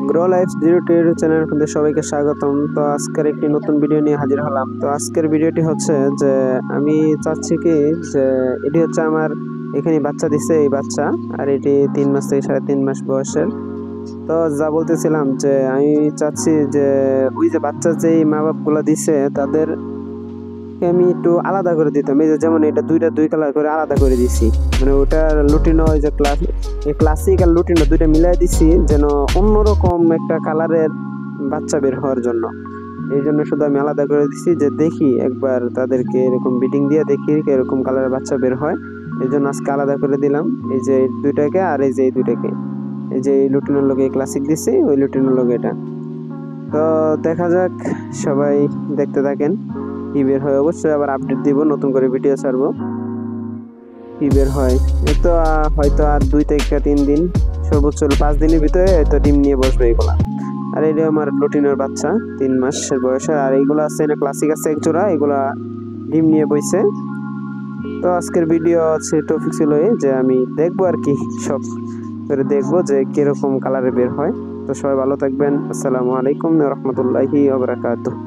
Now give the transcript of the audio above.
Grow life 02 চ্যানেলের আপনাদের সবাইকে স্বাগতম। তো আজকের একটি নতুন ভিডিও নিয়ে হাজির হলাম। তো আজকের ভিডিওটি হচ্ছে যে আমি চাচ্ছি কি যে এটি হচ্ছে আমার এখানে বাচ্চা দিছে, এই বাচ্চা, আর এটি 3 মাস থেকে 3.5 মাস বয়সের। তো যা বলতেছিলাম যে আমি চাচ্ছি যে ওই যে বাচ্চা যেই মা বাপ গুলা দিছে তাদের আমি একটু আলাদা করে দিতাম। এই যে যেমন এটা দুই কালার করে আলাদা করে দিছি, মানে ওটার লুটিনো ওই যে ক্লাসিক আর লুটিনো দুইটা মিলাই দিছি যেন অন্যরকম একটা কালারের বাচ্চা বের হওয়ার জন্য। এই জন্য শুধু আমি আলাদা করে দিছি যে দেখি একবার তাদেরকে এরকম বিডিং দিয়ে দেখি এরকম কালারের বাচ্চা বের হয়। এই জন্য আজকে আলাদা করে দিলাম এই যে এই দুইটাকে আর এই যে এই দুইটাকে। এই যে এই লুটিনোর লগে ক্লাসিক দিছি, ওই লুটিনোর লগে এটা। তো দেখা যাক, সবাই দেখতে থাকেন কি বের হয়। অবশ্যই আবার আপডেট দিব, নতুন করে ভিডিও ছাড়বো কি বের হয়। এই তো হয়তো আর 2 থেকে 3 দিন, সর্বোচ্চ 5 দিনের ভিতরে হয়তো ডিম নিয়ে বসবে এগুলা। আর এটা আমার লুটিনের বাচ্চা 3 মাসের বয়সের। আর এইগুলা আছে না ক্লাসিক আছে এক জোড়া, এগুলা ডিম নিয়ে বইছে। তো আজকের ভিডিও আছে টপিক ছিল এই যে আমি দেখবো আর কি, সব করে দেখবো যে কিরকম কালারে বের হয়। তো সবাই ভালো থাকবেন। আসসালামু আলাইকুম ওয়া রাহমাতুল্লাহি ওয়া বারাকাতুহু।